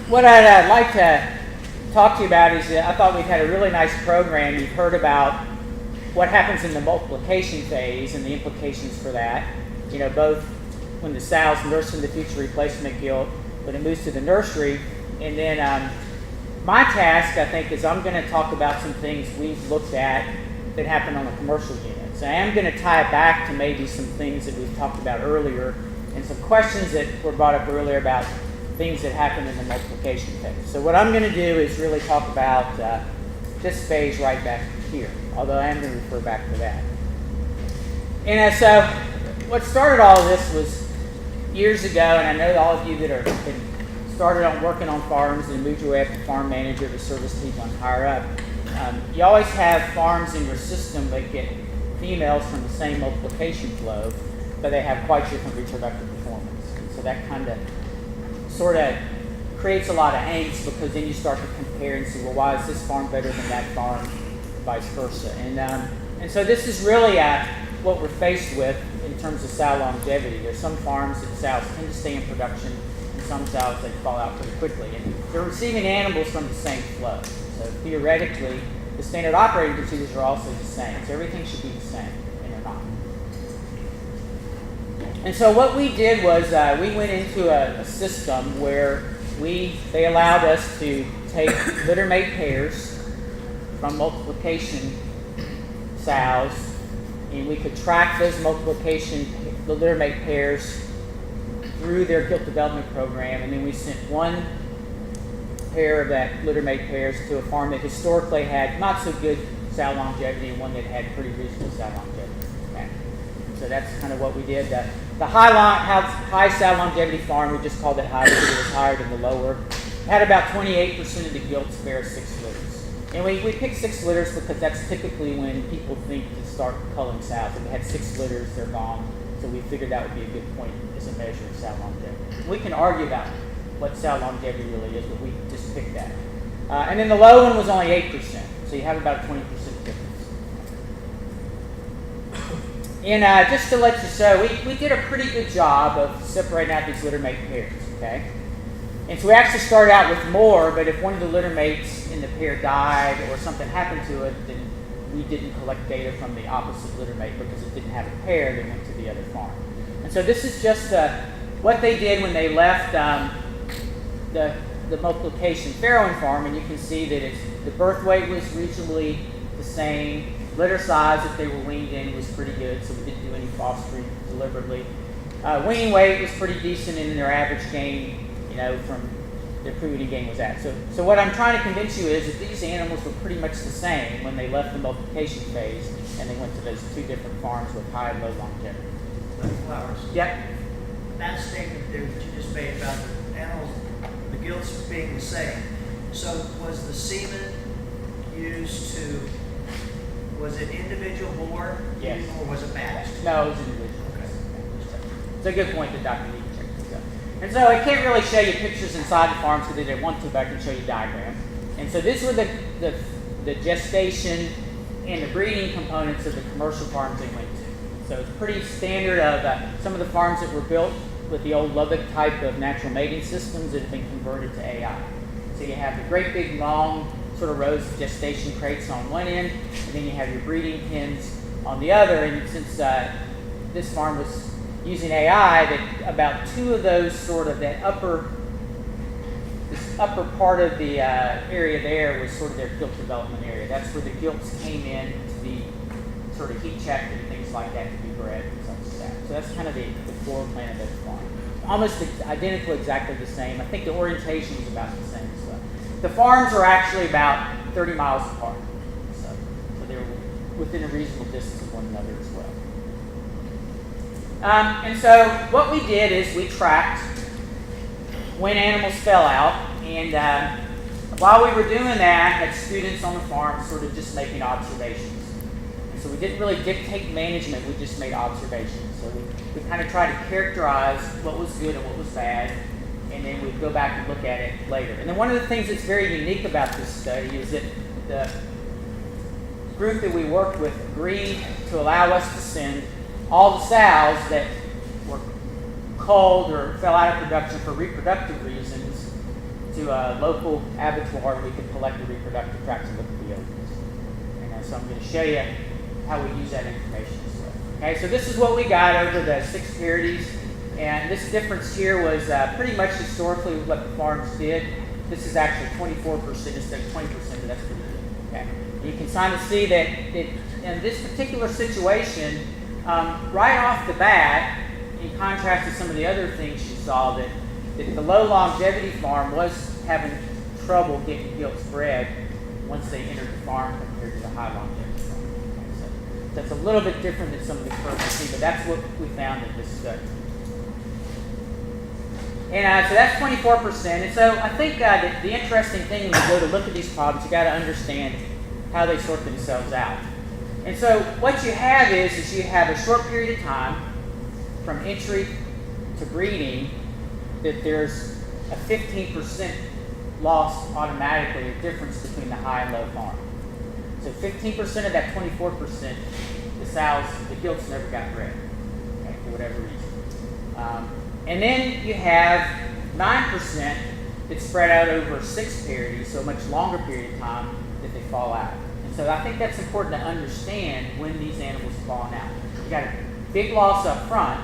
what I'd like to talk to you about is I thought we've had a really nice program. You've heard about what happens in the multiplication phase and the implications for that. You know, both when the sow's nursing the future replacement gilt, when it moves to the nursery, and then my task, I think, is I'm going to talk about some things we've looked at that happen on the commercial units. I am going to tie it back to maybe some things that we've talked about earlier and some questions that were brought up earlier about things that happen in the multiplication phase. So what I'm going to do is really talk about this phase right back here, although I am going to refer back to that. And so what started all of this was years ago, and I know all of you that are been started on working on farms and moved your way up to farm manager to service people and higher up. You always have farms in your system that get females from the same multiplication flow, but they have quite different reproductive performance. And so that kind of sort of creates a lot of angst, because then you start to compare and see, well, why is this farm better than that farm, vice versa. And so this is really what we're faced with in terms of sow longevity. There's some farms that sows tend to stay in production, and some sows they fall out pretty quickly. And they're receiving animals from the same flow. So theoretically, the standard operating procedures are also the same. So everything should be the same, and they're not. And so what we did was we went into a system where they allowed us to take litter-mate pairs from multiplication sows, and we could track those the litter-mate pairs through their gilt development program, and then we sent one pair of that litter-mate pairs to a farm that historically had not so good sow longevity and one that had pretty reasonable sow longevity. Okay. So that's kind of what we did. The high sow longevity farm, we just called it high because it was higher than the lower, had about 28% of the gilts bear 6 litters. And we picked 6 litters because that's typically when people think to start culling sows. If they had 6 litters, they're gone. So we figured that would be a good point as a measure of sow longevity. We can argue about what sow longevity really is, but we just picked that. And then the low one was only 8%. So you have about a 20% difference. And just to let you know, we did a pretty good job of separating out these litter-mate pairs, okay? And so we actually started out with more, but if one of the litter mates in the pair died or something happened to it, then we didn't collect data from the opposite litter mate because it didn't have a pair. They went to the other farm. And so this is just what they did when they left the multiplication farrowing farm, and you can see that the birth weight was reasonably the same. Litter size, if they were weaned in, was pretty good, so we didn't do any fostering deliberately. Weaning weight was pretty decent, and their average gain, from their pre-weaning gain was that. So what I'm trying to convince you is that these animals were pretty much the same when they left the multiplication phase, and they went to those 2 different farms with high and low longevity. Flowers. Yep. That statement there that you just made about the animals, the gilts being the same. So was the semen used was it individual born? Yes. Or was it matched? No, it was individual. Okay. It's a good point that Dr. Lee checked this out. And so I can't really show you pictures inside the farms because they didn't want to, but I can show you a diagram. And so these were the gestation and the breeding components of the commercial farms they went to. So it's pretty standard of some of the farms that were built with the old Lubbock type of natural mating systems that have been converted to AI. So you have the great big long sort of rows of gestation crates on one end, and then you have your breeding pens on the other. And since this farm was using AI, that about 2 of those sort of this upper part of the area there was sort of their gilt development area. That's where the gilts came in to be sort of heat checked and things like that to be bred and such as that. So that's kind of the floor plan of that farm. Almost identical, exactly the same. I think the orientation was about the same as well. The farms are actually about 30 miles apart. So they're within a reasonable distance of one another as well. And so what we did is we tracked when animals fell out, and while we were doing that, had students on the farm sort of just making observations. And so we didn't really dictate management, we just made observations. So we kind of tried to characterize what was good and what was bad, and then we'd go back and look at it later. And then one of the things that's very unique about this study is that the group that we worked with agreed to allow us to send all the sows that were culled or fell out of production for reproductive reasons to to a local abattoir, we could collect the reproductive tracts and look at the ovaries. And so I'm going to show you how we use that information as well. Okay, so this is what we got over the 6 parities. And this difference here was pretty much historically what the farms did. This is actually 24% instead of 20%, but that's pretty good. Okay. You can kind of see that in this particular situation, right off the bat, in contrast to some of the other things you saw, that the low longevity farm was having trouble getting gilts bred once they entered the farm compared to the high longevity farm. Okay, so that's a little bit different than some of the curves you see, but that's what we found in this study. And so that's 24%. And so I think the interesting thing when you go to look at these problems, you got to understand how they sort themselves out. And so what you have is you have a short period of time from entry to breeding that there's a 15% loss automatically, a difference between the high and low farm. So 15% of that 24%, the sows, the gilts never got bred, okay, for whatever reason. And then you have 9% that's spread out over 6 parities, so a much longer period of time that they fall out. And so I think that's important to understand when these animals are falling out. You got a big loss up front,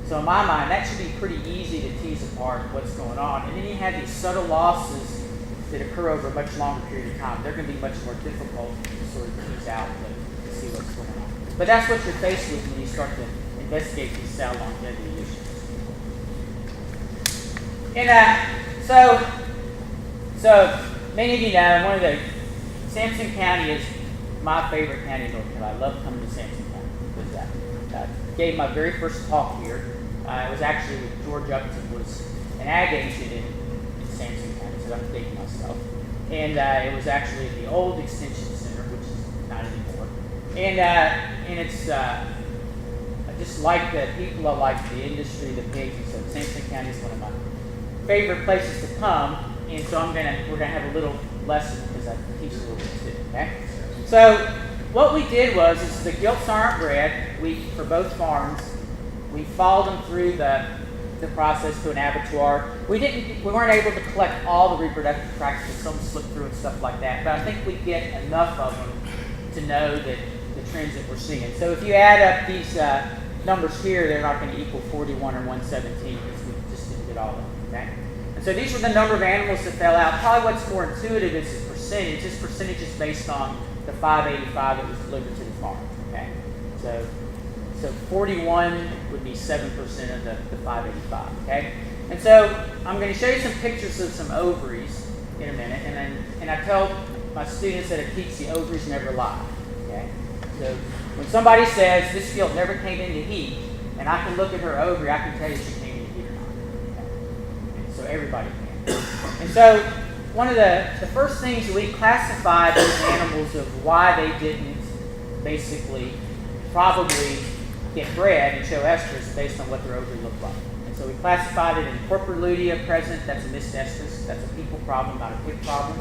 so in my mind that should be pretty easy to tease apart what's going on. And then you have these subtle losses that occur over a much longer period of time. They're going to be much more difficult to sort of tease out to see what's going on. But that's what you're faced with when you start to investigate these sow longevity issues. And so many of you know, Sampson County is my favorite county in North Carolina. I love coming to Sampson County because I gave my very first talk here. It was actually with George Upton, was an ag agent in Sampson County, so I'm dating myself. And it was actually the old Extension Center, which is not anymore. And it's I just like the people, I like the industry, the pigs, and so Sampson County is one of my favorite places to come, and so we're gonna have a little lesson because I teach a little bit too. Okay. So what we did was the gilts aren't bred. For both farms, we followed them through the process to an abattoir. We weren't able to collect all the reproductive tracts because some slipped through and stuff like that. But I think we get enough of them to know that the trends that we're seeing. So if you add up these numbers here, they're not going to equal 41 or 117 because we just didn't get all of them. Okay? And so these were the number of animals that fell out. Probably what's more intuitive is the percentage. This percentage is based on the 585 that was delivered to the farm. Okay? So 41 would be 7% of the 585. Okay? And so I'm going to show you some pictures of some ovaries in a minute, and I tell my students that I teach the ovaries never lie. Okay? So when somebody says this gilt never came into heat, and I can look at her ovary, I can tell you she came into heat or not. Okay? So everybody can. And so one of the first things we classified those animals of why they didn't basically probably get bred and show estrus based on what their ovary looked like. And so we classified it in corpora lutea present, that's a missed estrus, that's a people problem, not a pig problem.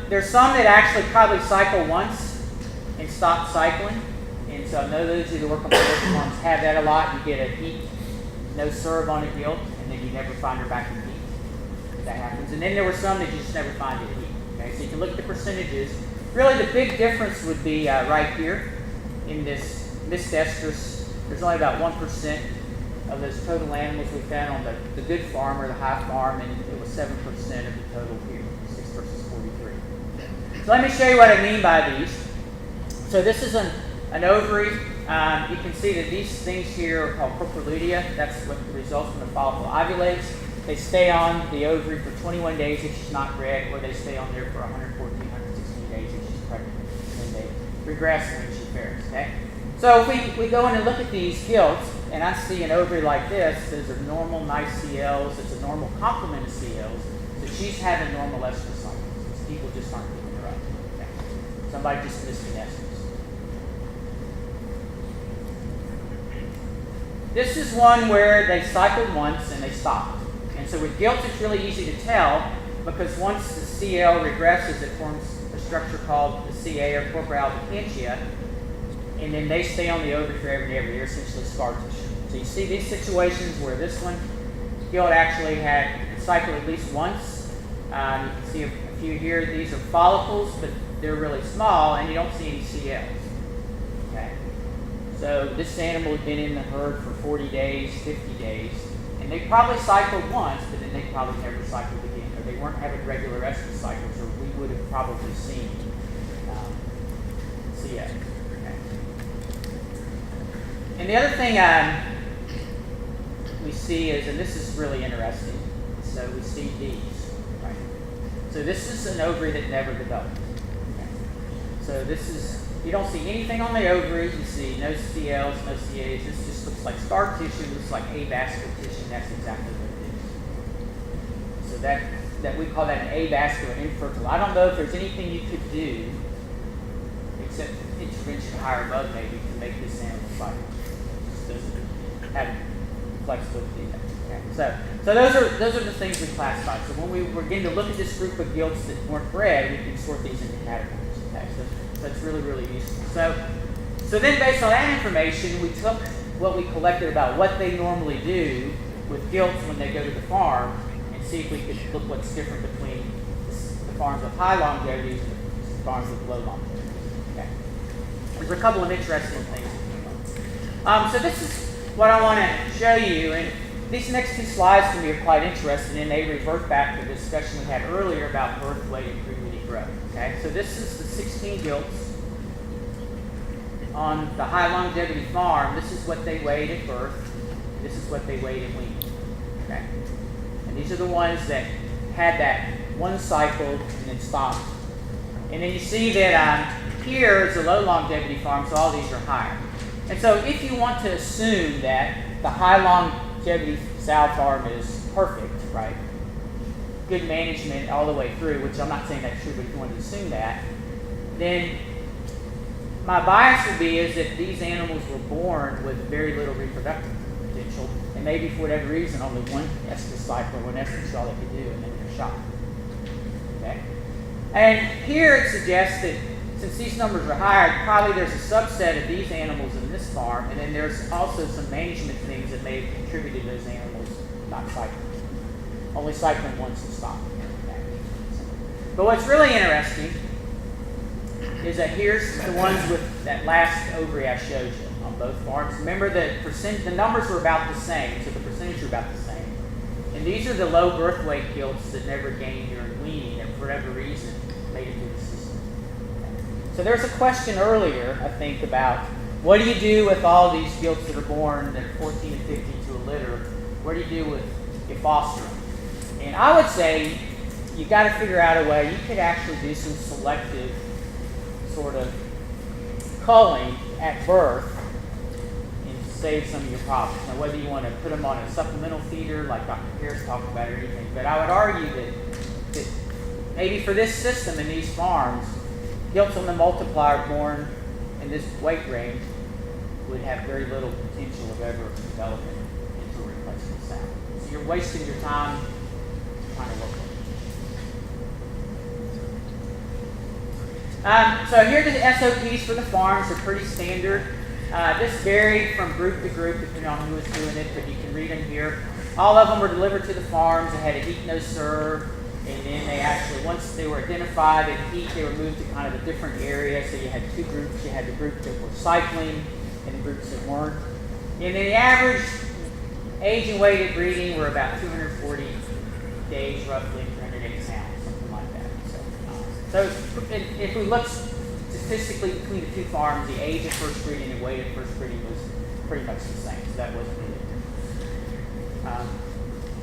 There's some that actually probably cycle once and stop cycling. And so I know those of you that work on poultry farms have that a lot. You get a heat, no serve on a gilt, and then you never find her back in heat. That happens. And then there were some that you just never find in heat. Okay, so you can look at the percentages. Really the big difference would be right here in this missed estrus. There's only about 1% of those total animals we found on the good farm or the high farm, and it was 7% of the total here, 6 versus 43. So let me show you what I mean by these. So this is an ovary. You can see that these things here are called corpora lutea. That's what results when the follicle ovulates. They stay on the ovary for 21 days if she's not bred, or they stay on there for 114, 116 days if she's pregnant. And they regress when she pairs. Okay? So if we go in and look at these gilts, and I see an ovary like this, those are normal, nice CLs. It's a normal complement of CLs. So she's having normal estrus cycles. These people just aren't picking her up. Okay? Somebody just missed an estrus. This is one where they cycled once and they stopped. And so with gilts, it's really easy to tell because once the CL regresses, it forms a structure called the CA or corpora albicantia, and then they stay on the ovary forever and ever. They're essentially scar tissue. So you see these situations where this one, gilt actually had cycle at least once. You can see a few here. These are follicles, but they're really small, and you don't see any CLs. Okay. So this animal had been in the herd for 40 days, 50 days, and they probably cycled once, but then they probably never cycled again, or they weren't having regular estrus cycles, or we would have probably seen CL. Okay. And the other thing we see is, and this is really interesting, so we see these, right? So this is an ovary that never developed. Okay. So this is, you don't see anything on the ovaries, you see no CLs, no CAs, this just looks like scar tissue, looks like avascular tissue, and that's exactly what it is. So that we call that an avascular infertile. I don't know if there's anything you could do, except intervention higher above maybe, to make this animal cycle. Just doesn't have flexibility to do that. Okay. So those are the things we classify. So when we were getting to look at this group of gilts that weren't bred, we can sort these into categories. Okay. So that's really, really useful. So then based on that information, we took what we collected about what they normally do with gilts when they go to the farm and see if we could look what's different between the farms with high longevity and the farms with low longevity. Okay. There's a couple of interesting things. So this is what I want to show you, and these next two slides to me are quite interesting, and they revert back to the discussion we had earlier about birth weight and pre-weaning growth. Okay, so this is the 16 gilts on the high longevity farm. This is what they weighed at birth. This is what they weighed at weaning. Okay, and these are the ones that had that one cycle and then stopped. And then you see that here is a low longevity farm, so all these are higher. And so if you want to assume that the high longevity sow farm is perfect, right? Good management all the way through, which I'm not saying that's true, but if you want to assume that, then my bias would be is that these animals were born with very little reproductive potential, and maybe for whatever reason only one estrus cycle or one estrus is all they could do, and then they're shot. Okay? And here it suggests that since these numbers are higher, probably there's a subset of these animals in this farm, and then there's also some management things that may have contributed to those animals not cycling. Only cycling once and stopping. Okay. But what's really interesting is that here's the ones with that last ovary I showed you on both farms. Remember the numbers were about the same, so the percentage are about the same. And these are the low birth weight gilts that never gained during weaning that for whatever reason made it through the system. So there's a question earlier, I think, about what do you do with all these gilts that are born that are 14 and 15 to a litter? What do you do with your foster them? And I would say you got to figure out a way. You could actually do some selective sort of culling at birth and save some of your problems. Now, whether you want to put them on a supplemental feeder like Dr. Pierce talked about or anything, but I would argue that maybe for this system in these farms, gilts on the multiplier born in this weight range would have very little potential of ever developing into a replacement sow. So you're wasting your time trying to look at it. So here are the SOPs for the farms. They're pretty standard. This varied from group to group depending on who was doing it, but you can read them here. All of them were delivered to the farms. They had a heat no serve. And then they actually, once they were identified in heat, they were moved to kind of a different area. So you had two groups. You had the group that were cycling and the groups that weren't. And then the average age and weight at breeding were about 240 days, roughly 380 pounds, something like that. So if we look statistically between the two farms, the age of first breeding and weight at first breeding was pretty much the same. So that wasn't really different.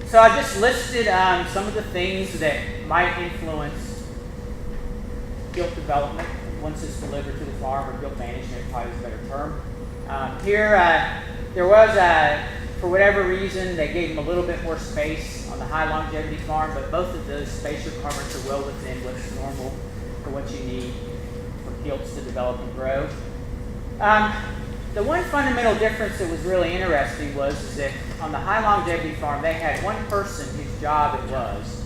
So I just listed some of the things that might influence gilt development once it's delivered to the farm, or gilt management probably is a better term. Here, there was, for whatever reason, they gave them a little bit more space on the high space farm, but both of those space requirements are well within what's normal for what you need for gilts to develop and grow. The one fundamental difference that was really interesting was that on the high longevity farm, they had one person whose job it was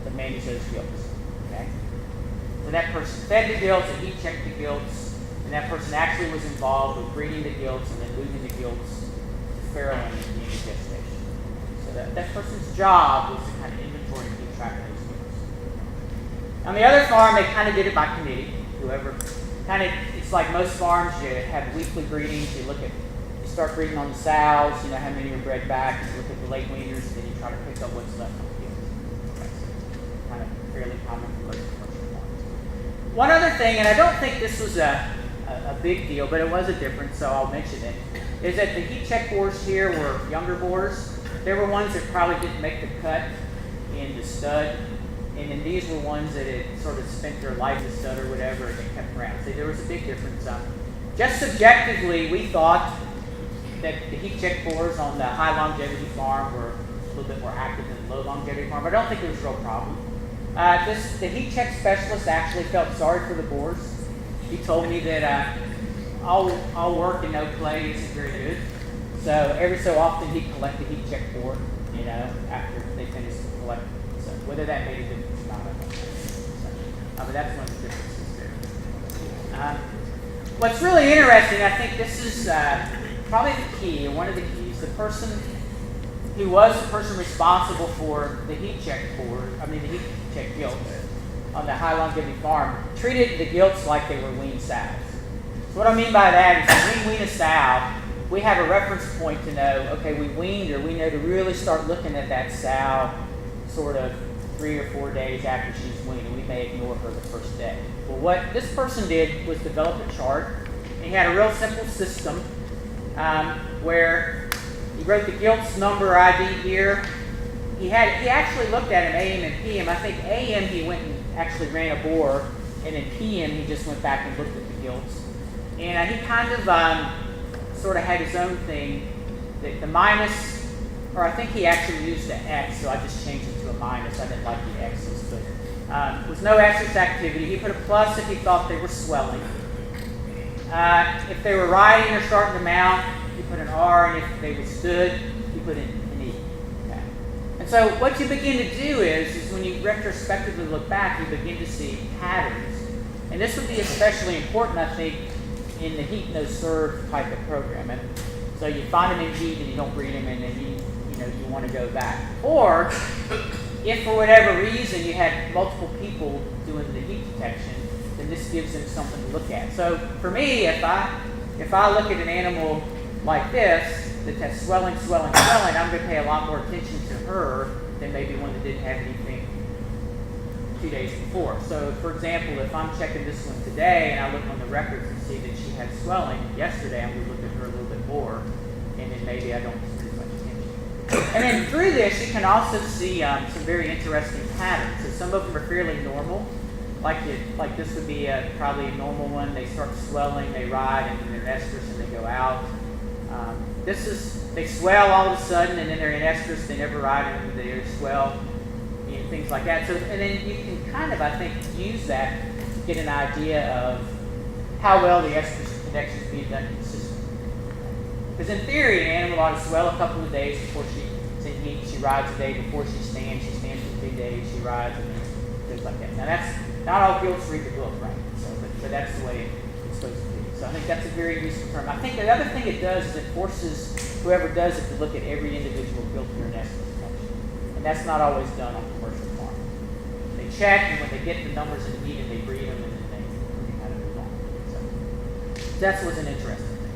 to manage those gilts. Okay? So that person fed the gilts and he checked the gilts, and that person actually was involved with breeding the gilts and then moving the gilts to farrowing at the end of gestation. So So that person's job was to kind of inventory and keep track of those gilts. On the other farm, they kind of did it by committee. Whoever, kind of, it's like most farms, you have weekly breedings. You start breeding on the sows, how many are bred back, you look at the late weaners, and then you try to pick up what's left on the gilts. So kind of fairly common for most commercial farms. One other thing, and I don't think this was a big deal, but it was a difference, so I'll mention it, is that the heat check boars here were younger boars. There were ones that probably didn't make the cut in the stud, and then these were ones that had sort of spent their life in the stud or whatever, and they kept around. So there was a big difference. Just subjectively, we thought that the heat check boars on the high longevity farm were a little bit more active than the low longevity farm, but I don't think it was a real problem. The heat check specialist actually felt sorry for the boars. He told me that all work and no play isn't very good. So every so often he'd collect the heat check board, after they finished collecting. So whether that made a difference or not, I don't know. So, but that's one of the differences there. What's really interesting, I think this is probably the key, or one of the keys, the person who was the person responsible for the heat check the heat check gilts on the high longevity farm, treated the gilts like they were weaned sows. So what I mean by that is when we wean a sow, we have a reference point to know, okay, we weaned her, we know to really start looking at that sow sort of 3 or 4 days after she's weaned, and we may ignore her the first day. Well, what this person did was develop a chart, and he had a real simple system where he wrote the gilts number ID here. He actually looked at an AM and PM. I think AM he went and actually ran a bore, and then PM he just went back and looked at the gilts. And he kind of sort of had his own thing, the minus, or I think he actually used the X, so I just changed it to a minus. I didn't like the X's, but was no excess activity. He put a plus if he thought they were swelling. If they were riding or starting to mount, he put an R, and if they were stood, he put an E. Okay. And so what you begin to do is when you retrospectively look back, you begin to see patterns. And this would be especially important, I think, in the heat no serve type of program. And so you find them in heat and you don't breed them, and then you want to go back. Or if for whatever reason you had multiple people doing the heat detection, then this gives them something to look at. So for me, if I look at an animal like this that has swelling, I'm going to pay a lot more attention to her than maybe one that didn't have anything 2 days before. So for example, if I'm checking this one today and I look on the records and see that she had swelling yesterday, I'm going to look at her a little bit more, and then maybe I don't pay as much attention. And then through this, you can also see some very interesting patterns. So some of them are fairly normal. Like this would be probably a normal one. They start swelling, they ride, and then they're in estrus and they go out. They swell all of a sudden, and then they're in estrus, they never ride, and they swell, and things like that. So, and then you can kind of, I think, use that to get an idea of how well the estrus connection is being done consistently. Because in theory, an animal ought to swell a couple of days before she's in heat. She rides a day before she stands for 3 days, she rides, and things like that. Now that's not all gilts read the book, right? So, but that's the way it's supposed to be. So I think that's a very useful term. I think the other thing it does is it forces whoever does it to look at every individual gilt during estrus detection. And that's not always done on commercial farms. They check, and when they get the numbers in heat, and they breed them, and then they kind of move on. So that was an interesting thing.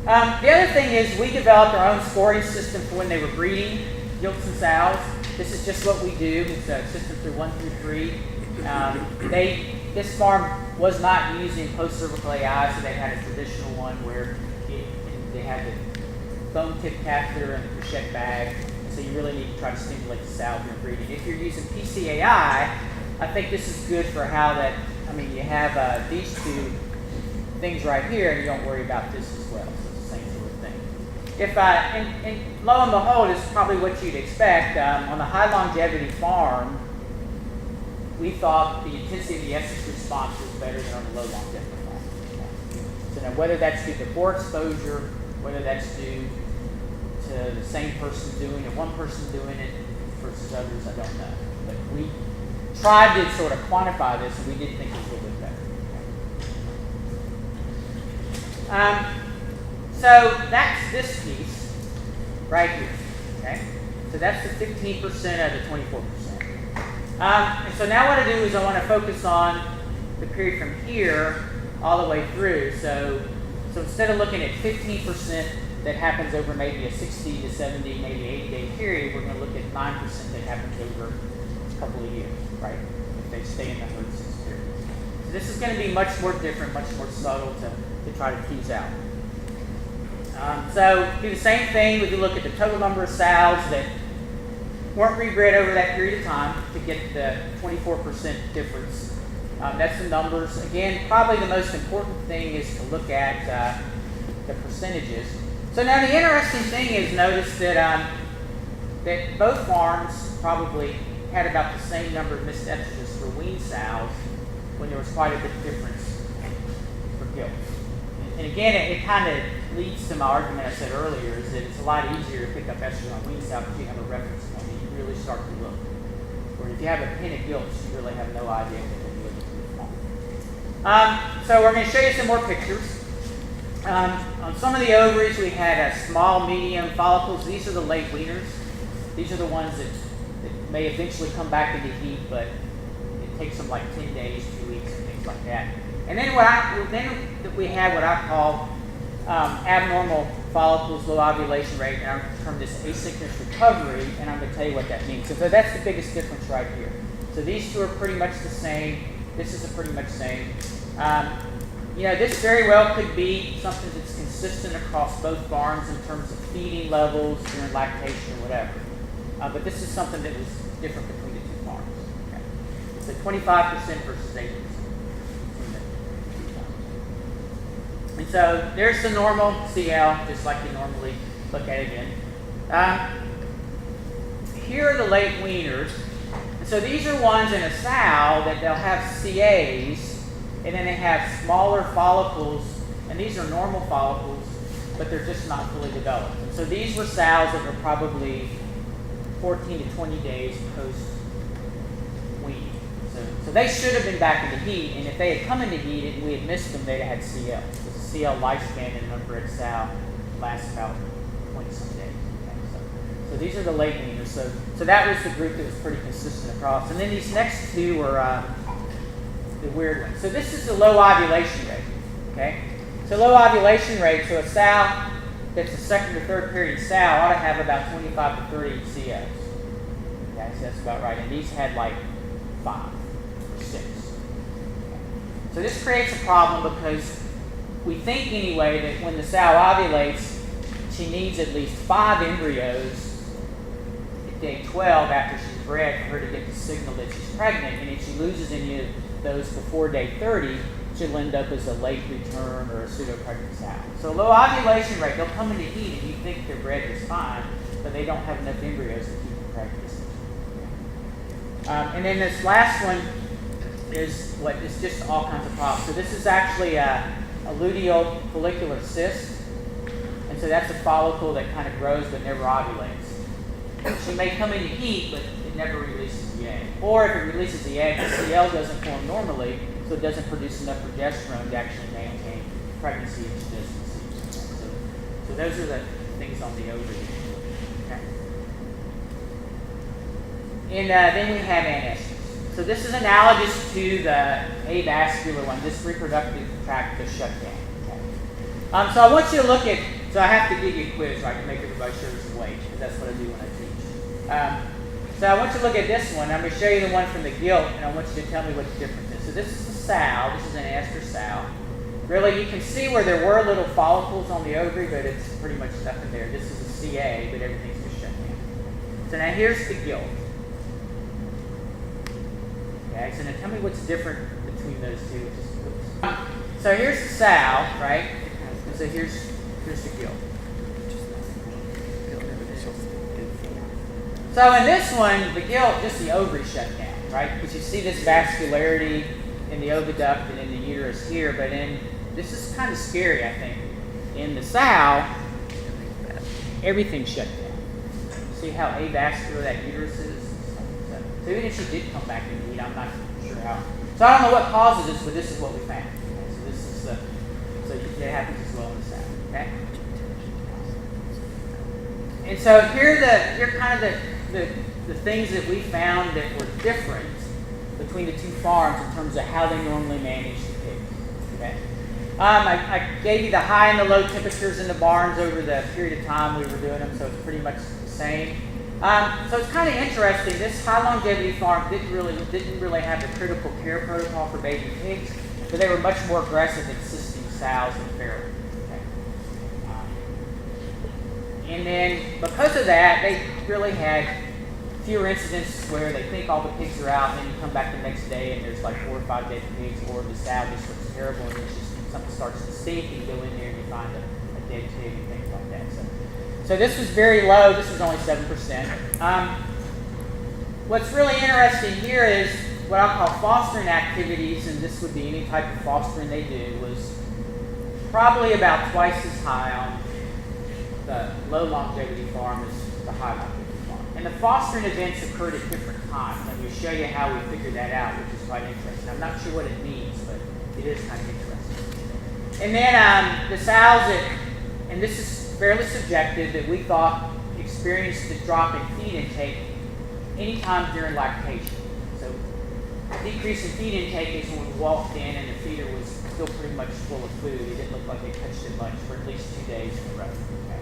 The other thing is we developed our own scoring system for when they were breeding gilts and sows. This is just what we do. It's a system through 1 through 3. This farm was not using post-cervical AI, so they had a traditional one where they had the bone tip catheter and the couchette bag. So you really need to try to stimulate the sow during breeding. If you're using PCAI, I think this is good for how that. You have these two things right here, and you don't worry about this as well. So it's the same sort of thing. And lo and behold, it's probably what you'd expect on a high longevity farm. We thought the intensity of the estrus response was better than on the low longevity farm. So now whether that's due to poor exposure, whether that's due to the same person doing it, one person doing it versus others, I don't know. But we tried to sort of quantify this, and we did think it was a little bit better. So that's this piece right here. Okay. So that's the 15% of the 24%. And so now what I do is I want to focus on the period from here all the way through. So instead of looking at 15% that happens over maybe a 60 to 70, maybe 80-day period, we're going to look at 9% that happens over a couple of years, right? If they stay in the herd cyst period. So this is going to be much more different, much more subtle to try to tease out. So do the same thing. We can look at the total number of sows that weren't rebred over that period of time to get the 24% difference. That's the numbers. Again, probably the most important thing is to look at the percentages. So now the interesting thing is notice that that both farms probably had about the same number of missed episodes for weaned sows when there was quite a bit of difference for gilts. And again, it kind of leads to my argument I said earlier, is that it's a lot easier to pick up estrogen on weaned sows because you have a reference point and you really start to look. Where if you have a pin of gilts, you really have no idea what they're looking for. So we're going to show you some more pictures. On some of the ovaries, we had small, medium follicles. These are the late weaners. These are the ones that may eventually come back into heat, but it takes them like 10 days, 2 weeks, and things like that. And then we have what I call abnormal follicles, low ovulation rate, and I term this asynchronous recovery, and I'm going to tell you what that means. So that's the biggest difference right here. So these two are pretty much the same. This is pretty much the same. This very well could be something that's consistent across both farms in terms of feeding levels during lactation or whatever. But this is something that was different between the two farms. Okay. So 25% versus 8%. And so there's the normal CL, just like you normally look at it again. Here are the late weaners. And so these are ones in a sow that they'll have CAs, and then they have smaller follicles, and these are normal follicles, but they're just not fully developed. And so these were sows that were probably 14 to 20 days post-wean. So they should have been back into heat, and if they had come into heat and we had missed them, they'd have had CL. Because the CL lifespan in an unbred sow lasts about 20-some days. Okay, so these are the late weaners. So that was the group that was pretty consistent across. And then these next two were the weird ones. So this is the low ovulation rate. Okay, so low ovulation rate. So a sow that's a second or third period sow ought to have about 25 to 30 CLs. Okay, so that's about right. And these had like 5 or 6. Okay. So this creates a problem because we think anyway that when the sow ovulates, she needs at least 5 embryos at day 12 after she's bred for her to get the signal that she's pregnant. And if she loses any of those before day 30, she'll end up as a late return or a pseudo-pregnant sow. So low ovulation rate, they'll come into heat and you think their bred is fine, but they don't have enough embryos to keep them pregnant. And then this last one is what is just all kinds of problems. So this is actually a luteal follicular cyst. And so that's a follicle that kind of grows but never ovulates. She may come into heat, but it never releases the egg. Or if it releases the egg, the CL doesn't form normally, so it doesn't produce enough progesterone to actually maintain pregnancy if she does conceive. So those are the things on the ovary. Okay. And then we have anestrus. So this is analogous to the avascular one. This reproductive tract is shut down. Okay. So I want you to look at, so I have to give you a quiz, right, to make everybody sure there's a weight, because that's what I do when I teach. So I want you to look at this one. I'm going to show you the one from the gilt, and I want you to tell me what the difference is. So this is the sow. This is an aster sow. Really, you can see where there were little follicles on the ovary, but it's pretty much stuck in there. This is a CA, but everything's just shut down. So now here's the gilt. Okay, so now tell me what's different between those two. So here's the sow, right? So here's the gilt. So in this one, the gilt, just the ovary shut down, right? Because you see this vascularity in the oviduct and in the uterus here, but this is kind of scary, I think. In the sow, everything's shut down. See how avascular that uterus is? So even if she did come back into heat, I'm not sure how. So I don't know what causes this, but this is what we found. Okay, so this is so that happens as well in the sow. Okay. And so here are kind of the things that we found that were different between the two farms in terms of how they normally manage the pigs. Okay. I gave you the high and the low temperatures in the barns over the period of time we were doing them, so it's pretty much the same. So it's kind of interesting. This high longevity farm didn't really have the critical care protocol for baby pigs, but they were much more aggressive at assisting sows and farrows. Okay. And then because of that, they really had fewer incidents where they think all the pigs are out, and then you come back the next day and there's like 4 or 5 dead pigs, or the sow just looks terrible and it's just something starts to stink, and you go in there and you find a dead pig and things like that. So this was very low. This was only 7%. What's really interesting here is what I'll call fostering activities, and this would be any type of fostering they did, was probably about twice as high on the low longevity farm as the high longevity farm. And the fostering events occurred at different times. Let me show you how we figured that out, which is quite interesting. I'm not sure what it means, but it is kind of interesting. And then the sows that, and this is fairly subjective, that we thought experienced the drop in feed intake anytime during lactation. So a decrease in feed intake is when we walked in and the feeder was still pretty much full of food. It didn't look like they touched it much for at least 2 days in a row. Okay.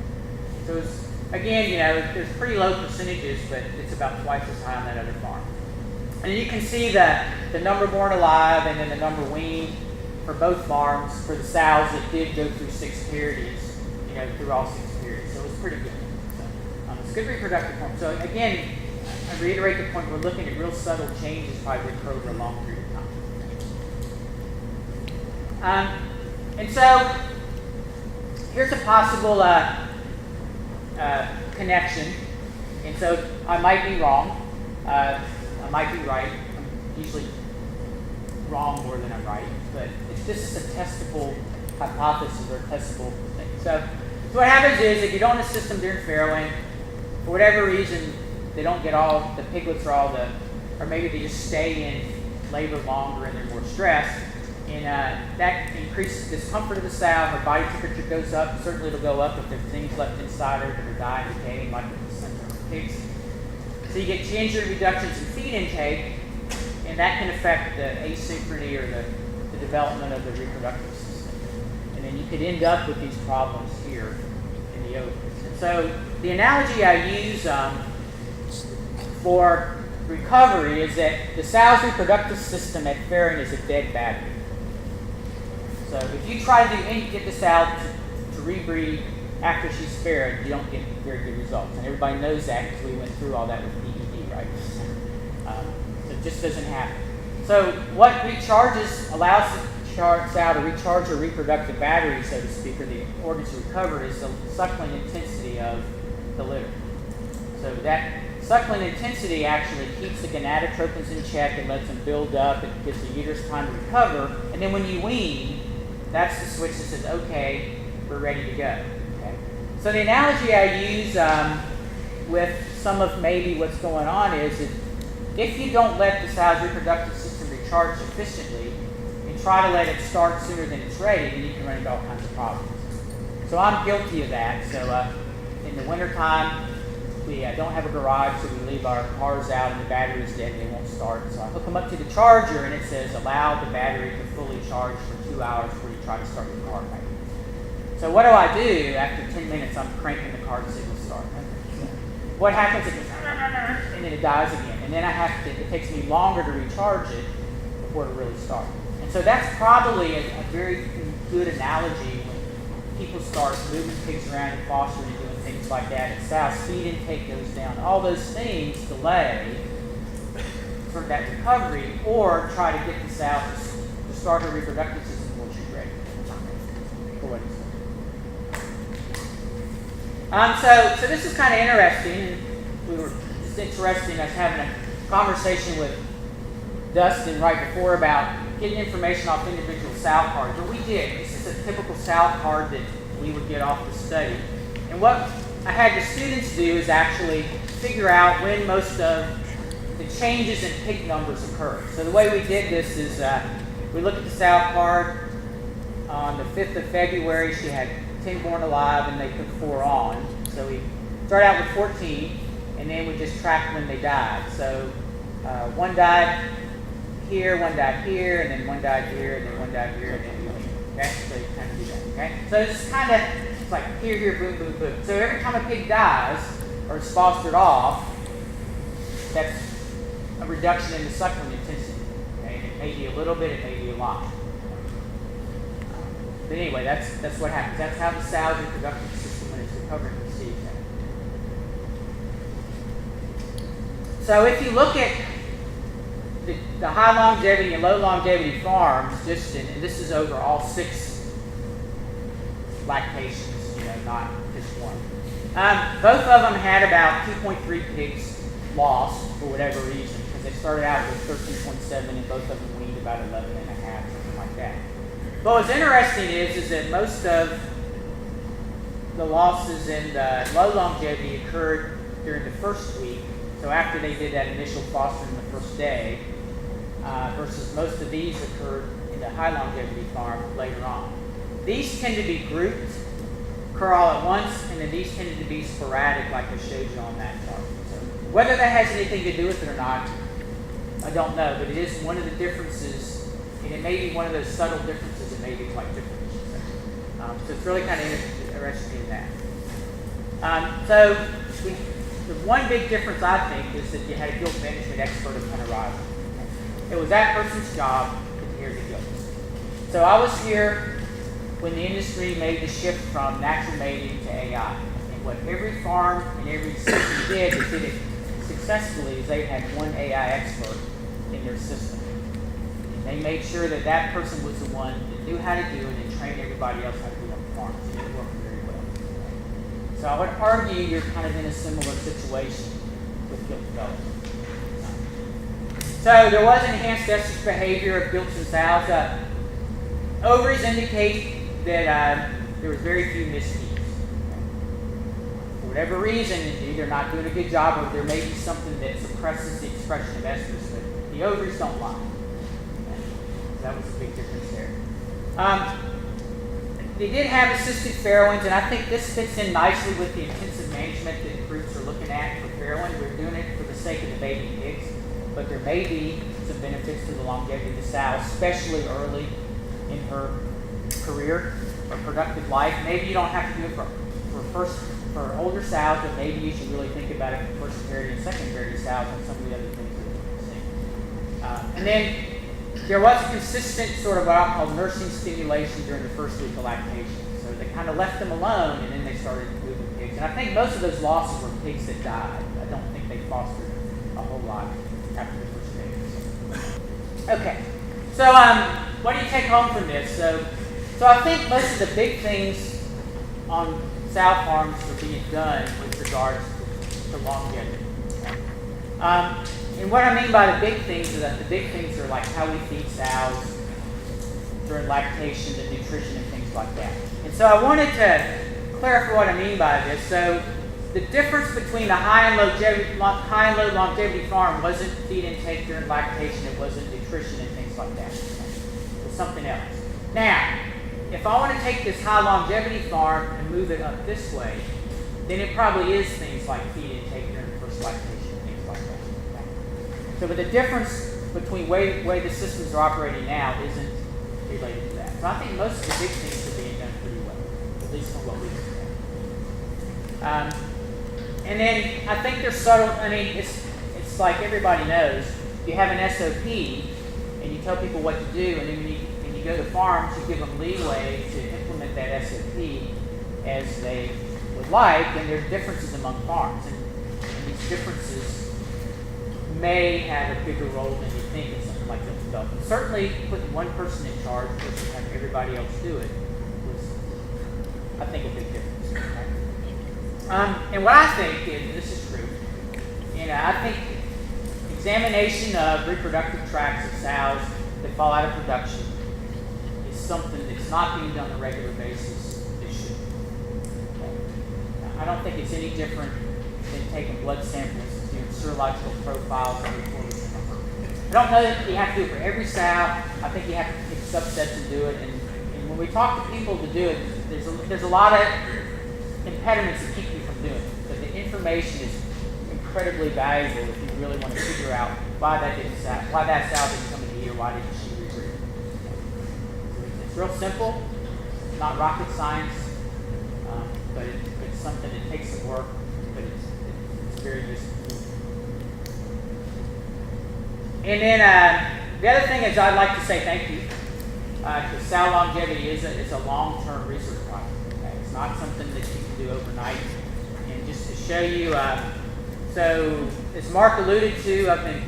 So it's, again, there's pretty low percentages, but it's about twice as high on that other farm. And you can see the number born alive and then the number weaned for both farms for the sows that did go through 6 parities, through all 6 periods. So it was pretty good. So, it's a good reproductive form. So again, I reiterate the point, we're looking at real subtle changes probably that occur over a long period of time. And so here's a possible connection. And so I might be wrong. I might be right. I'm usually wrong more than I'm right. But this is a testable hypothesis or a testable thing. So what happens is if you don't assist them during farrowing, for whatever reason, they don't get all, the piglets are all or maybe they just stay in labor longer and they're more stressed, and that increases discomfort of the sow. Her body temperature goes up. Certainly it'll go up if there's things left inside her that are dying, decaying, like the center of pigs. So you get gingerly reductions in feed intake, and that can affect the asynchrony or the development of the reproductive system. And then you could end up with these problems here in the ovaries. And so the analogy I use for recovery is that the sow's reproductive system at farrowing is a dead battery. So if you try to get the sow to rebreed after she's farrowed, you don't get very good results. And everybody knows that because we went through all that with PED, right? So it just doesn't happen. So what recharges, allows the sow to recharge her reproductive battery, so to speak, or the organs to recover, is the suckling intensity of the litter. So that suckling intensity actually keeps the gonadotropins in check and lets them build up. It gives the uterus time to recover. And then when you wean, that's the switch that says, okay, we're ready to go. Okay? So the analogy I use with some of maybe what's going on is that if you don't let the sow's reproductive system recharge sufficiently and try to let it start sooner than it's ready, then you can run into all kinds of problems. So I'm guilty of that. So in the wintertime, we don't have a garage, so we leave our cars out and the battery's dead and they won't start. So I hook them up to the charger and it says allow the battery to fully charge for 2 hours before you try to start the car back. So what do? After 10 minutes, I'm cranking the car to signal start. So what happens is it goes, and then it dies again. And then it takes me longer to recharge it before it really starts. And so that's probably a very good analogy when people start moving pigs around and fostering and doing things like that. And sow's feed intake goes down. All those things delay sort of that recovery, or try to get the sow to start her reproductive system before she's ready for what it's. So this is kind of interesting. It's interesting us having a conversation with Dustin right before about getting information off individual sow cards. But we did. This is a typical sow card that we would get off the study. And what I had the students do is actually figure out when most of the changes in pig numbers occur. So the way we did this is we looked at the sow card. On the 5th of February, she had 10 born alive, and they put 4 on. So we start out with 14, and then we just track when they died. So one died here, one died here, and then one died here, and then one died here, and then okay? So you kind of do that, okay? So it's kind of, it's like here, here, boom, boom, boom. So every time a pig dies or is fostered off, that's a reduction in the suckling intensity. Okay? It may be a little bit, it may be a lot. But anyway, that's what happens. That's how the sow's reproductive system, when it's recovering, receives that. So if you look at the high longevity and low longevity farms, and this is over all 6 lactations, not just one. Both of them had about 2.3 pigs lost for whatever reason, because they started out with 13.7 and both of them weaned about 11 and a half, something like that. But what's interesting is that most of the losses in the low longevity occurred during the first week, so after they did that initial fostering the first day, versus most of these occurred in the high longevity farm later on. These tend to be grouped, occur all at once, and then these tended to be sporadic, like I showed you on that chart. So whether that has anything to do with it or not, I don't know, but it is one of the differences, and it may be one of those subtle differences that may be quite different. So it's really kind of interesting in that. The one big difference, I think, is that you had a guilt management expert upon arrival. It was that person's job to hear the guilt. So I was here when the industry made the shift from natural mating to AI. And what every farm and every system did that did it successfully is they had one AI expert in their system. And they made sure that that person was the one that knew how to do it and trained everybody else how to do it on the farm. So it worked very well. So I would argue you're kind of in a similar situation with guilt development. So there was enhanced estrous behavior of gilts and sows. Ovaries indicate that there was very few misfeeds. For whatever reason, either they're not doing a good job or there may be something that suppresses the expression of estrus, but the ovaries don't lie. So that was a big difference there. They did have assisted farrowings, and I think this fits in nicely with the intensive management that groups are looking at for farrowing. We're doing it for the sake of the baby pigs, but there may be some benefits to the longevity of the sow, especially early in her career or productive life. Maybe you don't have to do it for older sows, but maybe you should really think about it for first parity and second parity sows and some of the other things that we're seeing. And then there was a consistent sort of what I call nursing stimulation during the first week of lactation. So they kind of left them alone, and then they started moving pigs. And I think most of those losses were pigs that died. I don't think they fostered a whole lot after the first phase. Okay, so what do you take home from this? So I think most of the big things on sow farms are being done with regards to longevity. And what I mean by the big things is that the big things are like how we feed sows during lactation, the nutrition, and things like that. And so I wanted to clarify what I mean by this. So the difference between a high and low longevity farm wasn't feed intake during lactation, it wasn't nutrition and things like that. It was something else. Now, if I want to take this high longevity farm and move it up this way, then it probably is things like feed intake during the first lactation and things like that. Okay? So, but the difference between the way the systems are operating now isn't related to that. So I think most of the big things are being done pretty well, at least from what we look at. And then I think they're subtle. I mean, it's like everybody knows. You have an SOP, and you tell people what to do, and then when you go to farms, you give them leeway to implement that SOP as they would like, and there are differences among farms. And these differences may have a bigger role than you think in something like guilt development. Certainly, putting one person in charge versus having everybody else do it was, I think, a big difference. Okay? And what I think is, and this is true, I think examination of reproductive tracts of sows that fall out of production is something that's not being done on a regular basis. It should. Okay? I don't think it's any different than taking blood samples, doing serological profiles every 4 weeks. I don't know that you have to do it for every sow. I think you have to pick subsets and do it. And when we talk to people to do it, there's a lot of impediments that keep you from doing it. But the information is incredibly valuable if you really want to figure out why that sow didn't come in here, why didn't she rebreed. It's real simple, not rocket science, but it's something that takes some work, but it's very useful. And then the other thing is I'd like to say thank you. Because sow longevity is a long-term research project. Okay? It's not something that you can do overnight. And just to show you, so as Mark alluded to, I've been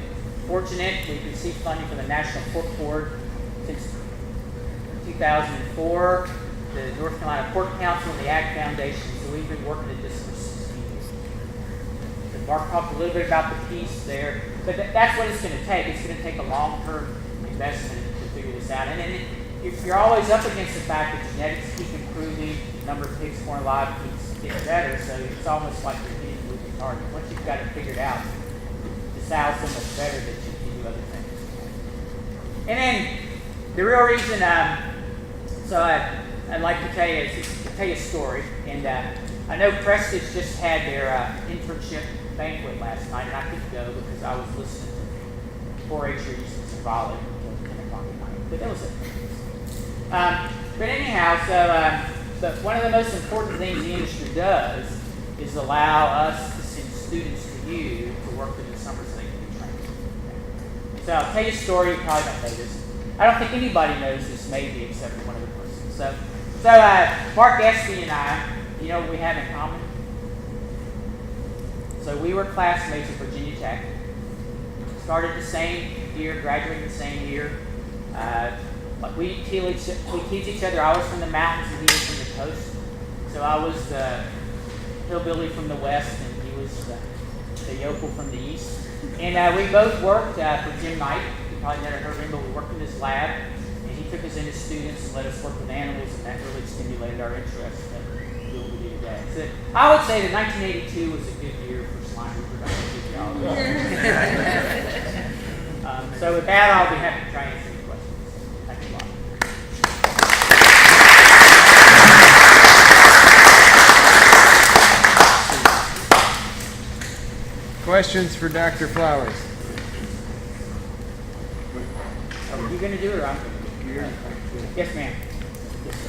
fortunate. We've received funding from the National Pork Board since 2004, the North Carolina Pork Council, and the Ag Foundation. So we've been working at this for 16 years. So Mark talked a little bit about the piece there, but that's what it's going to take. It's going to take a long-term investment to figure this out. And then you're always up against the fact that genetics keep improving, the number of pigs born alive keeps getting better, so it's almost like you're hitting a moving target. Once you've got it figured out, the sow's so much better that you can do other things. And then the real reason, so I'd like to tell you a story. And I know Prestige just had their internship banquet last night, and I couldn't go because I was listening to 4-H'ers and symbolic until 10 o'clock at night. But that was it. But anyhow, so one of the most important things the industry does is allow us to send students to you to work in the summer so they can be trained. So I'll tell you a story. You probably don't know this. I don't think anybody knows this, maybe, except for one other person. So Mark Espy and I, you know what we have in common? So we were classmates at Virginia Tech. Started the same year, graduated the same year. We tease each other. I was from the mountains and he was from the coast. So I was the hillbilly from the west and he was the yokel from the east. And we both worked for Jim Knight. You probably never heard of him, but we worked in his lab. And he took us into students and let us work with animals, and that really stimulated our interest in what we do today. So I would say that 1982 was a good year for swine reproduction physiology. So with that, I'll be happy to try and answer any questions. Thank you a lot. Questions for Dr. Flowers? Are you going to do it or I'm going to do it? Yes, ma'am.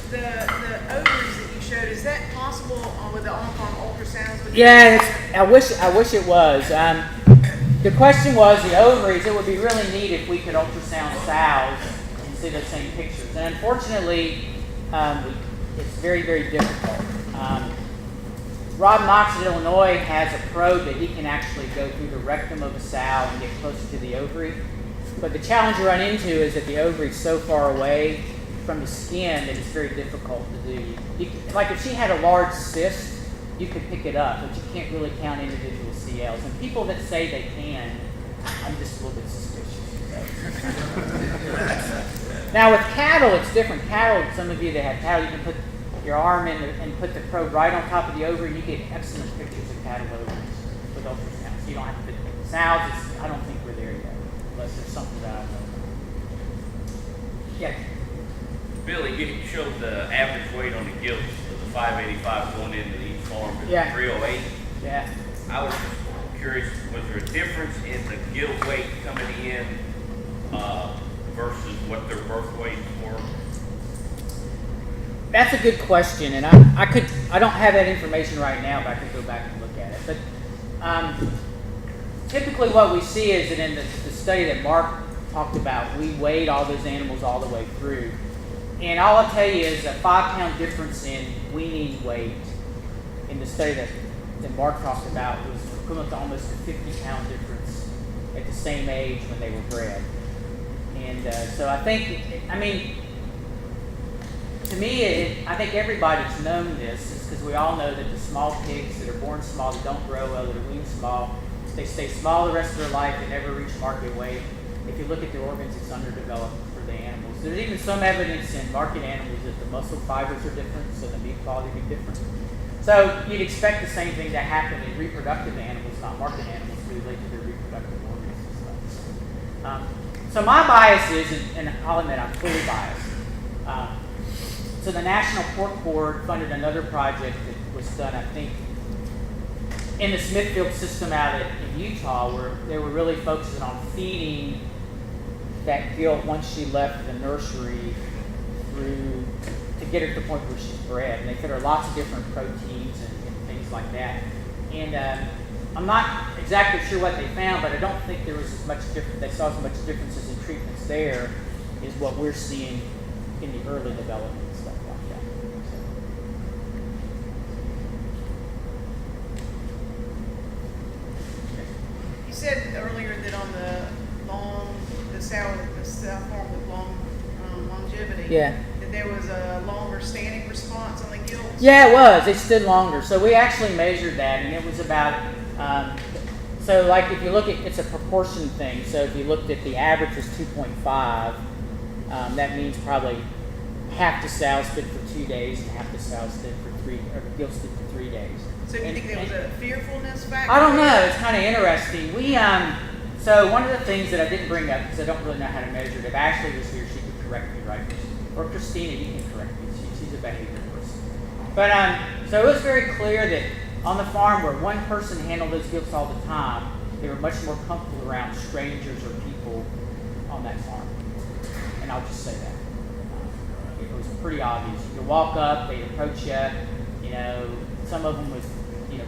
The ovaries that you showed, is that possible with the on-farm ultrasounds? Yeah, I wish it was. The question was the ovaries. It would be really neat if we could ultrasound sows and see those same pictures. And unfortunately, it's very, very difficult. Rob Knox at Illinois has a probe that he can actually go through the rectum of a sow and get closer to the ovary. But the challenge you run into is that the ovary is so far away from the skin that it's very difficult to do. Like if she had a large cyst, you could pick it up, but you can't really count individual CLs. And people that say they can, I'm just a little bit suspicious. Now with cattle, it's different. Cattle, some of you that have cattle, you can put your arm in and put the probe right on top of the ovary, and you get excellent pictures of cattle ovaries with ultrasound. So you don't have to put sows. I don't think we're there yet, unless there's something that I know about. Yeah. Billy, you showed the average weight on the gilts of the 585 going into each farm to Yeah. 308. Yeah. I was curious, was there a difference in the gilt weight coming in versus what their birth weights were? That's a good question, and I don't have that information right now, but I could go back and look at it. But typically what we see is that in the study that Mark talked about, we weighed all those animals all the way through. And all I'll tell you is a 5-pound difference in weaning weight in the study that Mark talked about was equivalent to almost a 50-pound difference at the same age when they were bred. And so I think, to me, I think everybody's known this, because we all know that the small pigs that are born small, that don't grow well, that are weaned small, they stay small the rest of their life, they never reach market weight. If you look at their organs, it's underdeveloped for the animals. There's even some evidence in market animals that the muscle fibers are different, so the meat quality will be different. So you'd expect the same thing to happen in reproductive animals, not market animals, relate to their reproductive organs and stuff. So my bias is, and I'll admit I'm fully biased. So the National Pork Board funded another project that was done, I think, in the Smithfield system out in Utah, where they were really focusing on feeding that gilt once she left the nursery through to get her to the point where she's bred. And they fed her lots of different proteins and things like that. And I'm not exactly sure what they found, but I don't think there was as much difference. They saw as much differences in treatments there as what we're seeing in the early development and stuff like that. You said earlier that on the sow form with long longevity, Yeah. that there was a longer standing response on the gills. Yeah, it was. It stood longer. So we actually measured that, and it was about. So, like, if you look at, it's a proportion thing. So if you looked at the average was 2.5, that means probably half the sow stood for 2 days and half the sow stood for 3, or the gilt stood for 3 days. So do you think there was a fearfulness factor? I don't know. It's kind of interesting. So one of the things that I didn't bring up, because I don't really know how to measure it, if Ashley was here, she could correct me, right? Or Christina, you can correct me. She's a behavior person. But so it was very clear that on the farm where one person handled those gilts all the time, they were much more comfortable around strangers or people on that farm. And I'll just say that. It was pretty obvious. You could walk up, they'd approach you, some of them would,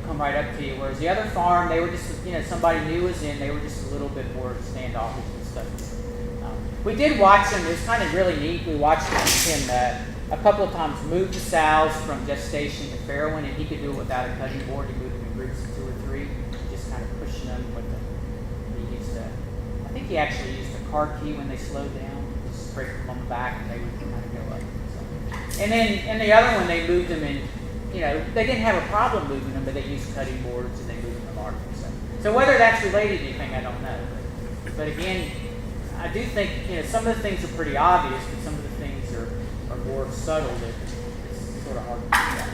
come right up to you. Whereas the other farm, they were just, somebody new was in, they were just a little bit more standoffish and stuff. We did watch him. It was kind of really neat. We watched him a couple of times move the sows from gestation to farrowing, and he could do it without a cutting board. He moved them in groups of 2 or 3, just kind of pushing them with he used I think he actually used a car key when they slowed down, just scrape them on the back, and they would kind of go up. So. And then the other one, they moved them in. They didn't have a problem moving them, but they used cutting boards and they moved them larger. So whether that's related to anything, I don't know. But again, I do think some of the things are pretty obvious, but some of the things are more subtle that it's sort of hard to figure out.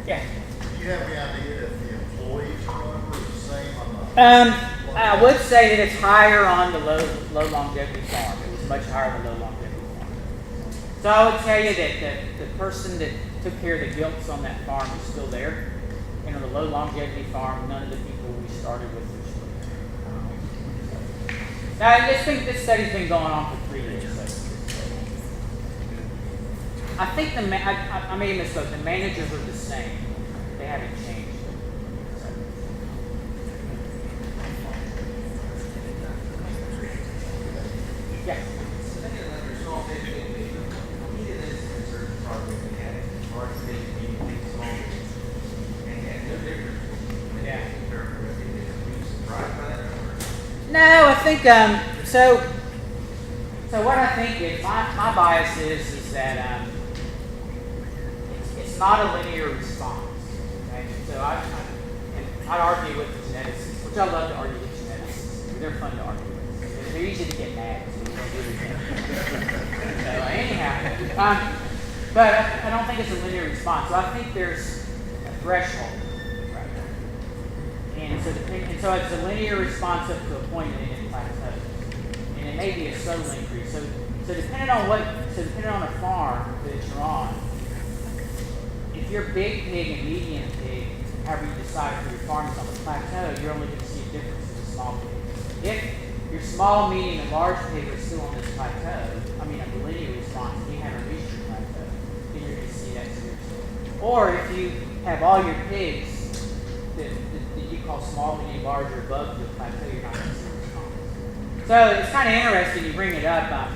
Yeah. Do you have any idea if the employees number is the same on the? I would say that it's higher on the low longevity farm. It was much higher on the low longevity farm. So I would tell you that the person that took care of the gilts on that farm is still there. And on the low longevity farm, none of the people we started with are still there. Now, this study's been going on for 3 years. So. I think I may have misspoke. The managers are the same. They haven't changed. So. Yeah. No, I think so. So what I think is my bias is that it's not a linear response. Okay, so I'd argue with the geneticists, which I love to argue with geneticists. They're fun to argue with. They're easy to get mad. So anyhow, but I don't think it's a linear response. So I think there's a threshold. And so it's a linear response up to a point and then it plateaus. And it may be a subtle increase. So depending on a farm that you're on, if your big pig and medium pig, however you decide for your farm is on the plateau, you're only going to see a difference in the small pig. If your small, medium, and large pig are still on this plateau, a linear response, and you haven't reached your plateau, then you're going to see that seriously. Or if you have all your pigs that you call small, medium, large, or above your plateau, you're not going to see a response. So it's kind of interesting you bring it up.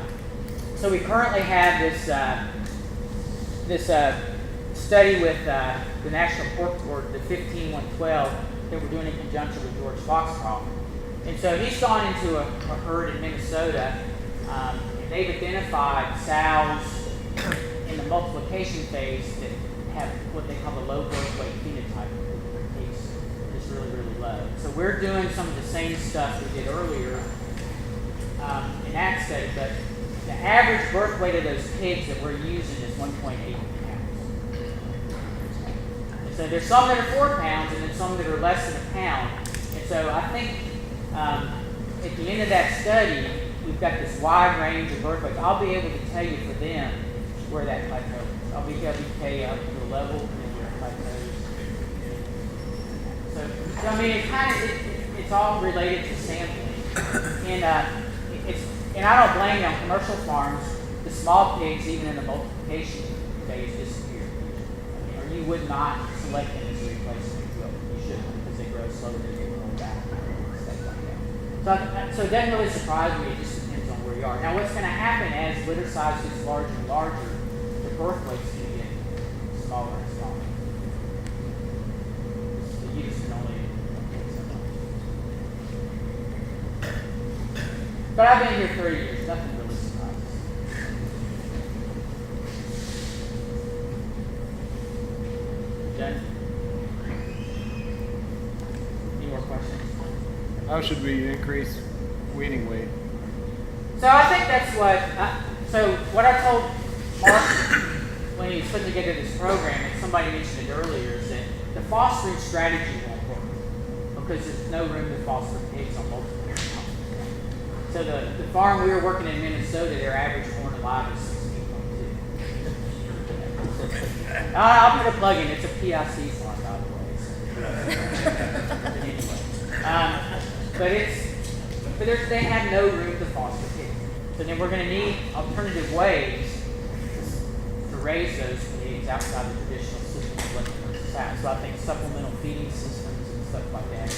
So we currently have this study with the National Pork Board, the 15112, that we're doing in conjunction with George Foxcroft. And so he's gone into a herd in Minnesota, and they've identified sows in the multiplication phase that have what they call the low birth weight phenotype. It's really, really low. So we're doing some of the same stuff we did earlier in that study, but the average birth weight of those pigs that we're using is 1.8 pounds. And so there's some that are 4 pounds and then some that are less than a pound. And so I think at the end of that study, we've got this wide range of birth weights. I'll be able to tell you for them where that plateau is. I'll be able to tell you up to the level and where it plateaus. So I mean, it's all related to sampling, and and I don't blame you on commercial farms. The small pigs, even in the multiplication phase, disappear. I mean, or you would not select them as a replacement goat. You shouldn't, because they grow slower than they grow back, stuff like that. So it doesn't really surprise me. It just depends on where you are. Now, what's going to happen as litter size gets larger and larger, the birth weight's going to get smaller and smaller. The uterus can only take so much. But I've been here 30 years. Nothing really surprises. Done? Any more questions? How should we increase weaning weight? So I think that's what I told Mark when he was putting together this program, and somebody mentioned it earlier, is that the fostering strategy won't work because there's no room to foster pigs on multiple farms. So the farm we were working in Minnesota, their average born alive is 16.2. I'll put a plug in. It's a PIC farm, by the way. But anyway, they have no room to foster pigs. So then we're going to need alternative ways to raise those pigs outside the traditional system of what the nurses have. So I think supplemental feeding systems and stuff like that is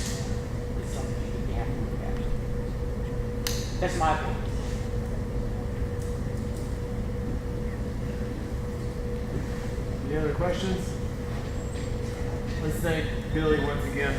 something we have to look at. That's my opinion. Any other questions? Let's thank Billy once again.